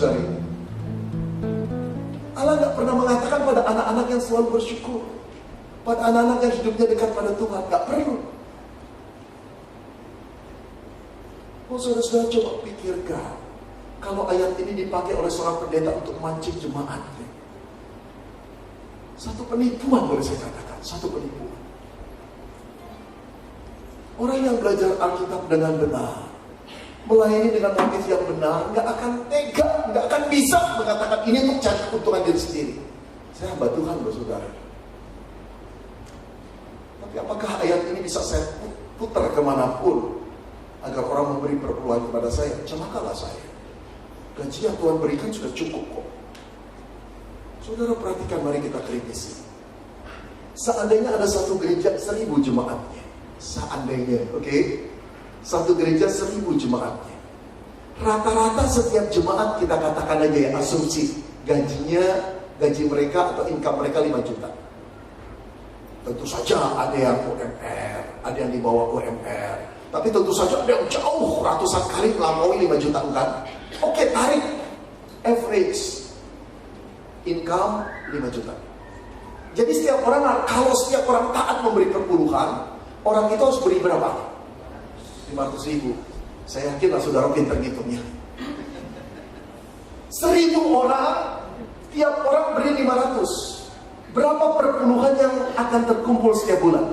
saudari. Allah nggak pernah mengatakan pada anak-anak yang selalu bersyukur, pada anak-anak yang hidupnya dekat pada Tuhan, nggak perlu. Oh, saudara-saudara, coba pikirkan, kalau ayat ini dipakai oleh seorang pendeta untuk mancing jemaatnya. Satu penipuan, boleh saya katakan, satu penipuan. Orang yang belajar Alkitab dengan benar, melayani dengan motif yang benar, nggak akan tega, nggak akan bisa mengatakan ini untuk cari keuntungan diri sendiri. Saya hamba Tuhan, loh saudara. Tapi apakah ayat ini bisa saya putar kemanapun agar orang memberi perpuluhan kepada saya? Celakalah saya. Gaji yang Tuhan berikan sudah cukup kok. Saudara perhatikan, mari kita kritisi. Seandainya ada satu gereja 1000 jemaatnya, seandainya, oke? Satu gereja 1000 jemaatnya. Rata-rata setiap jemaat, kita katakan aja ya, asumsi gaji mereka atau income mereka 5 juta. Tentu saja ada yang UMR, ada yang di bawah UMR. Tapi tentu saja ada yang jauh ratusan kali melampaui 5 juta, bukan? Oke, tarik average income 5 juta. Jadi kalau setiap orang taat memberi perpuluhan, orang itu harus beri berapa? 500.000. Saya yakin lah saudara pintar ngitungnya. 1000 orang, tiap orang beri 500. Berapa perpuluhan yang akan terkumpul setiap bulan?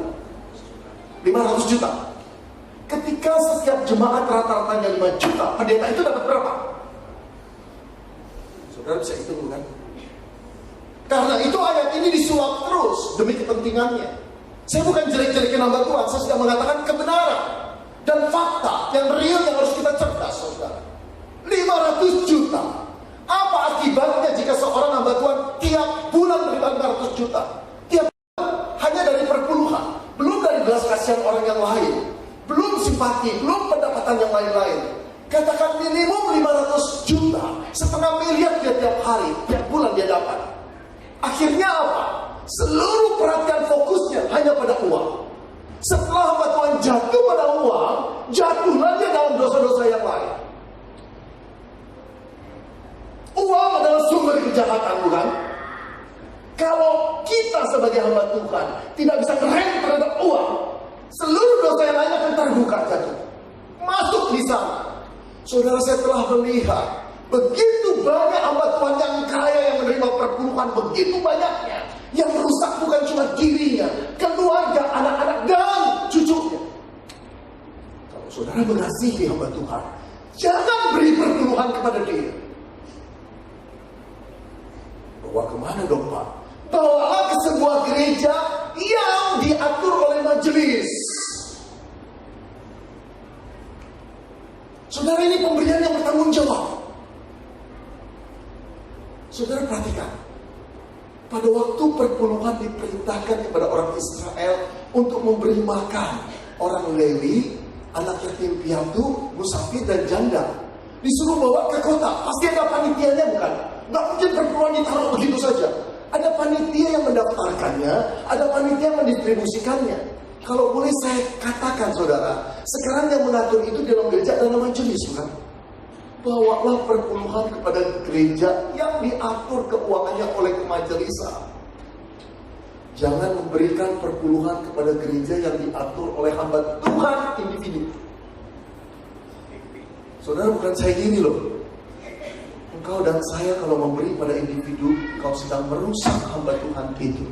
500 juta. Ketika setiap jemaat rata-ratanya 5 juta, pendeta itu dapat berapa? Saudara bisa hitung kan? Karena itu ayat ini disulap terus demi kepentingannya. Saya bukan jelek-jelekin hamba Tuhan, saya sudah mengatakan kebenaran dan fakta yang real yang harus kita cerdas, saudara. 500 juta. Apa akibatnya jika seorang hamba Tuhan tiap bulan berikan 500 juta? Tiap bulan hanya dari perpuluhan, belum dari belas kasihan orang yang lain, belum simpati, belum pendapatan yang lain-lain. Katakan minimum 500 juta, 500 miliar dia tiap hari, tiap bulan dia dapat. Akhirnya apa? Seluruh perhatian fokusnya hanya pada uang. Setelah hamba Tuhan jatuh pada uang, jatuhlah dia dalam dosa-dosa yang lain. Uang adalah sumber kejahatan, bukan? Kalau kita sebagai hamba Tuhan tidak bisa keren terhadap uang, seluruh dosa yang lain akan terbuka jatuh. Masuk di sana. Saudara, saya telah melihat begitu banyak hamba Tuhan yang kaya yang menerima perpuluhan, begitu banyaknya. Yang rusak bukan cuma dirinya, keluarga, anak-anak, dan cucunya. Kalau saudara mengasihi hamba Tuhan, jangan beri perpuluhan kepada dia. Bawa kemana dong Pak? Bawalah ke sebuah gereja yang diatur oleh majelis. Saudara, ini pemberian yang bertanggung jawab. Saudara perhatikan, pada waktu perpuluhan diperintahkan kepada orang Israel untuk memberi makan orang Lewi, anak yatim piatu, musafir dan janda, disuruh bawa ke kota. Pasti ada panitianya, bukan? Nggak mungkin perpuluhan ditaruh begitu saja. Ada panitia yang mendaftarkannya, ada panitia yang mendistribusikannya. Kalau boleh saya katakan, saudara, sekarang yang mengatur itu di dalam gereja adalah majelis, bukan? Bawalah perpuluhan kepada gereja yang diatur keuangannya oleh kemajelisan. Jangan memberikan perpuluhan kepada gereja yang diatur oleh hamba Tuhan individu. Saudara, bukan saya gini loh. Engkau dan saya kalau memberi pada individu, engkau sedang merusak hamba Tuhan itu.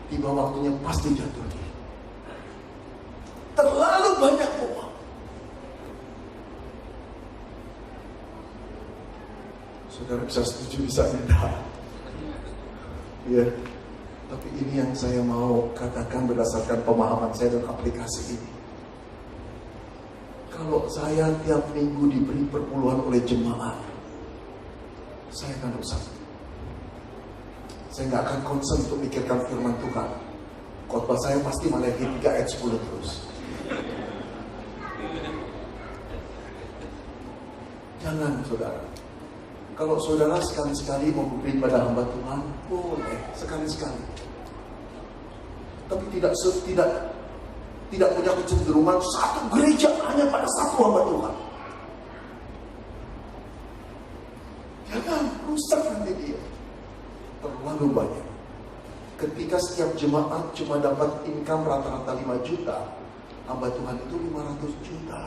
Tiba waktunya pasti jatuh. Terlalu banyak uang. Saudara bisa setuju, bisa tidak. Ya, tapi ini yang saya mau katakan berdasarkan pemahaman saya dan aplikasi ini. Kalau saya tiap minggu diberi perpuluhan oleh jemaat, saya akan rusak. Saya nggak akan concern untuk mikirkan firman Tuhan. Khotbah saya pasti Maleakhi 3 ayat 10 terus. Jangan, saudara. Kalau saudara sekali-sekali mau memberi pada hamba Tuhan, boleh sekali-sekali. Tapi tidak punya kecenderungan satu gereja hanya pada satu hamba Tuhan. rusak nanti dia. Terlalu banyak. Ketika setiap jemaat cuma dapat income rata-rata 5 juta, hamba Tuhan itu 500 juta.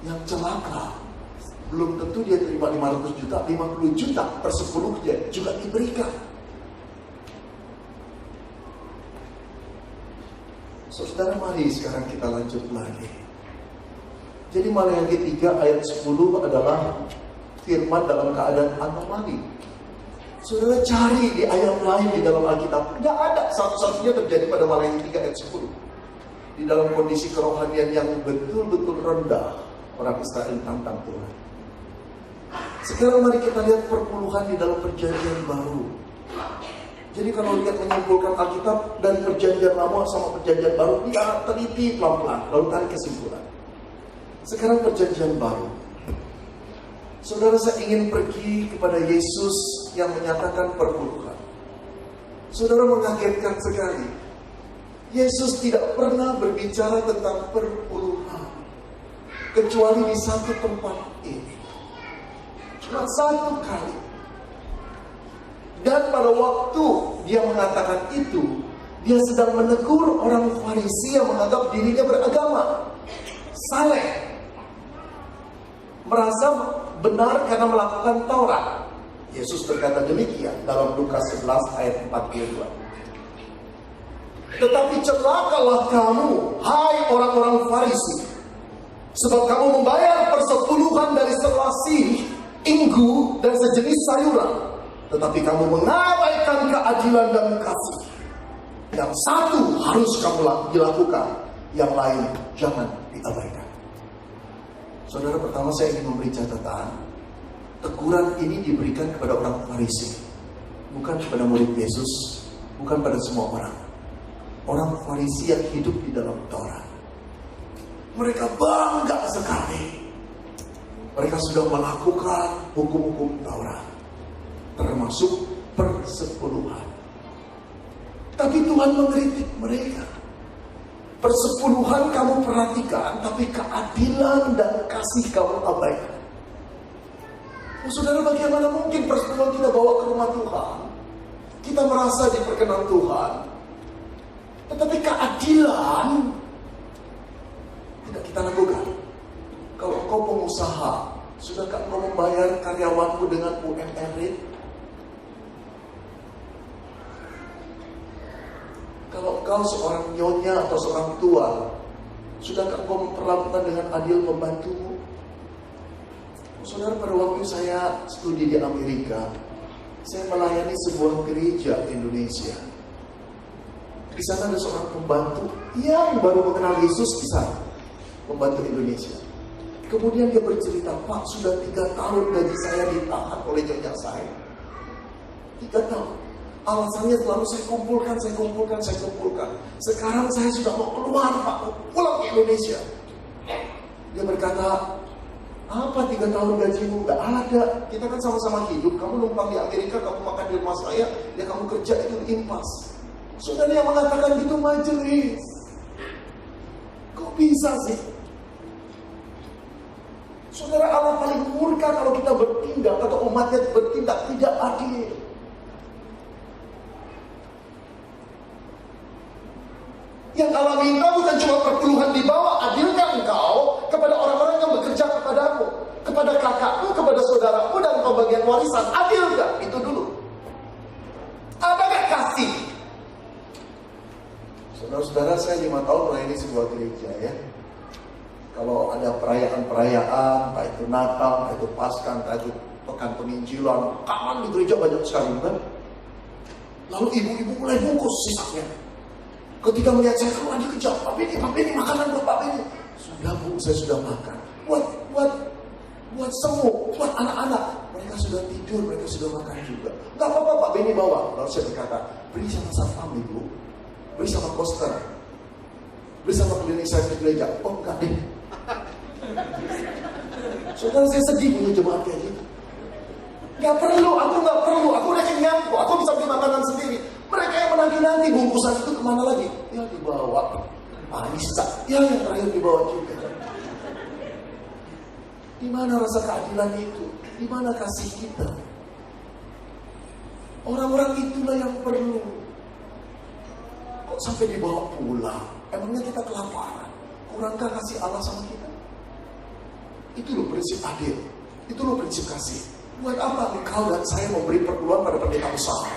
Yang celaka, belum tentu dia terima 500 juta, 50 juta per 10-nya juga diberikan. Saudara, mari sekarang kita lanjut lagi. Jadi malah yang ketiga ayat 10 adalah firman dalam keadaan anomali. Saudara cari di ayat lain di dalam Alkitab, tidak ada, satu-satunya terjadi pada malah yang ketiga ayat 10. Di dalam kondisi kerohanian yang betul-betul rendah, orang Israel tantang Tuhan. Sekarang mari kita lihat perpuluhan di dalam perjanjian baru. Jadi kalau lihat menyimpulkan Alkitab dari perjanjian lama sama perjanjian baru, dia teliti pelan-pelan, lalu tarik kesimpulan. Sekarang perjanjian baru. Saudara, saya ingin pergi kepada Yesus yang menyatakan perpuluhan. Saudara, mengagetkan sekali. Yesus tidak pernah berbicara tentang perpuluhan, kecuali di satu tempat ini. Cuma satu kali. Dan pada waktu dia mengatakan itu, dia sedang menegur orang Farisi yang menganggap dirinya beragama, saleh, merasa benar karena melakukan Taurat. Yesus berkata demikian dalam Lukas 11 ayat 42. Tetapi celakalah kamu, hai orang-orang Farisi, sebab kamu membayar persepuluhan dari selasih, inggu, dan sejenis sayuran, tetapi kamu mengabaikan keadilan dan kasih. Yang satu harus kamu dilakukan, yang lain jangan diabaikan. Saudara, pertama saya ingin memberi catatan. Teguran ini diberikan kepada orang Farisi, bukan kepada murid Yesus, bukan pada semua orang. Orang Farisi yang hidup di dalam Taurat. Mereka bangga sekali. Mereka sudah melakukan hukum-hukum Taurat, termasuk persepuluhan. Tapi Tuhan mengkritik mereka. Persepuluhan kamu perhatikan, tapi keadilan dan kasih kamu abaikan. Oh, saudara, bagaimana mungkin persepuluhan kita bawa ke rumah Tuhan? Kita merasa diperkenan Tuhan, tetapi keadilan tidak kita lakukan. Kalau engkau pengusaha, sudahkah engkau membayar karyawanmu dengan UMR rate? Kalau engkau seorang nyonya atau seorang tua, sudahkah engkau memperlakukan dengan adil membantumu? Saudara, pada waktu saya studi di Amerika, saya melayani sebuah gereja Indonesia. Di sana ada seorang pembantu yang baru mengenal Yesus di sana, pembantu Indonesia. Kemudian dia bercerita, Pak, sudah 3 tahun gaji saya ditahan oleh nyonya saya. 3 tahun. Alasannya selalu saya kumpulkan. Sekarang saya sudah mau keluar, Pak, mau pulang ke Indonesia. Dia berkata, apa 3 tahun gajimu? Gak ada. Kita kan sama-sama hidup. Kamu numpang di Amerika, kamu makan di rumah saya, ya kamu kerja itu impas. Saudara yang mengatakan gitu majelis. Kok bisa sih? Saudara, Allah paling murka kalau kita bertindak atau umatnya bertindak tidak adil. Yang Allah minta bukan cuma perpuluhan dibawa, adilkan engkau kepada orang-orang yang bekerja kepadamu, kepada kakakmu, kepada saudaramu, dan pembagian warisan. Adil gak? Itu dulu. Ada gak kasih? Saudara-saudara, saya 5 tahun melayani sebuah gereja ya. Kalau ada perayaan-perayaan, entah itu Natal, entah itu Paskah, entah itu Pekan Penginjilan, kapan di gereja banyak sekali kan? Lalu ibu-ibu mulai bungkus sisanya. Ketika melihat saya keluar dikejar, Pak Beni, makanan buat Pak Beni. Sudah Bu, saya sudah makan. Buat semua, buat anak-anak. Mereka sudah tidur, mereka sudah makan juga. Gak apa-apa Pak Beni bawa. Lalu saya berkata, beri sama satpam Ibu, beri sama koster, beri sama klinik saya ke gereja. Oh enggak deh. Saudara, saya sedih punya jemaat kayak gitu. Gak perlu, aku udah kenyang kok, aku bisa beli makanan sendiri. Mereka yang menanti-nanti bungkusan itu kemana lagi? Ya dibawa Anissa, ya yang terakhir dibawa juga. Di mana rasa keadilan itu? Di mana kasih kita? Orang-orang itulah yang perlu. Kok sampai dibawa pulang? Emangnya kita kelaparan? Kurangkah kasih Allah sama kita? Itu loh prinsip adil. Itu loh prinsip kasih. Buat apa engkau dan saya memberi perpuluhan pada pendeta besar?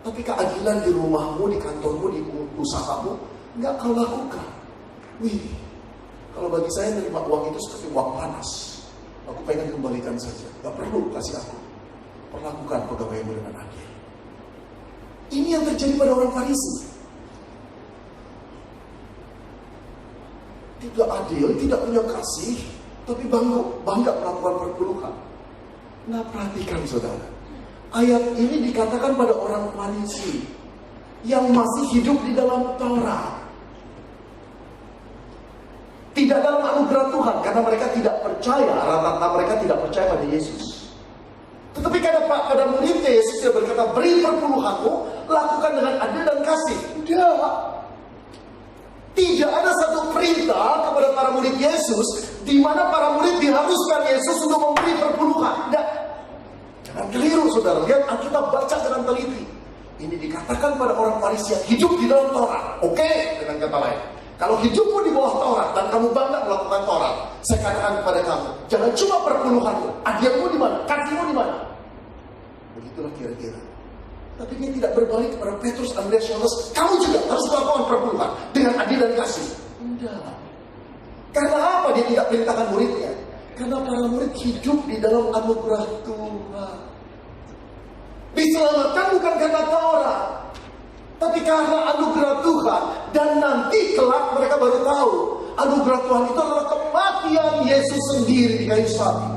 Tapi keadilan di rumahmu, di kantormu, di usahamu, nggak kau lakukan. Wih, kalau bagi saya menerima uang itu seperti uang panas. Aku pengen kembalikan saja. Nggak perlu kasih aku. Perlakukan pegawaimu dengan adil. Ini yang terjadi pada orang Farisi. Tidak adil, tidak punya kasih, tapi bangga melakukan perpuluhan. Nah, perhatikan saudara. Ayat ini dikatakan pada orang Farisi yang masih hidup di dalam Taurat. Tidak dalam anugerah Tuhan, karena mereka tidak percaya, rata-rata mereka tidak percaya pada Yesus. Tetapi pada muridnya Yesus tidak berkata, beri perpuluhanmu, lakukan dengan adil dan kasih. Tidak ada satu perintah kepada para murid Yesus di mana para murid diharuskan Yesus untuk memberi perpuluhan. Tidak. Jangan keliru saudara, lihat Alkitab, baca dengan teliti. Ini dikatakan pada orang Farisi yang hidup di dalam Taurat. Oke, dengan kata lain, kalau hidupmu di bawah Taurat dan kamu bangga melakukan Taurat, saya katakan kepada kamu, jangan cuma perpuluhanmu, adilmu di mana, kasihmu di mana. Begitulah kira-kira. Tapi dia tidak berbalik kepada Petrus, Andreas, Yohanes, kamu juga harus melakukan perpuluhan dengan adil dan kasih. Tidak. Karena apa dia tidak perintahkan muridnya? Karena para murid hidup di dalam anugerah Tuhan. Diselamatkan bukan karena Taurat, tapi karena anugerah Tuhan. Dan nanti kelak mereka baru tahu anugerah Tuhan itu adalah kematian Yesus sendiri di kayu salib.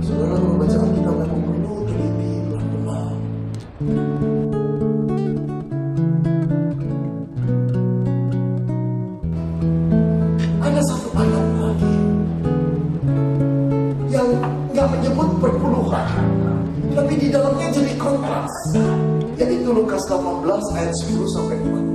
Saudara, membaca Alkitab memang perlu teliti, pelan-pelan. Ada satu ayat lagi yang nggak menyebut perpuluhan, tapi di dalamnya jadi kontras, yaitu Lukas 18 ayat 10 sampai 14.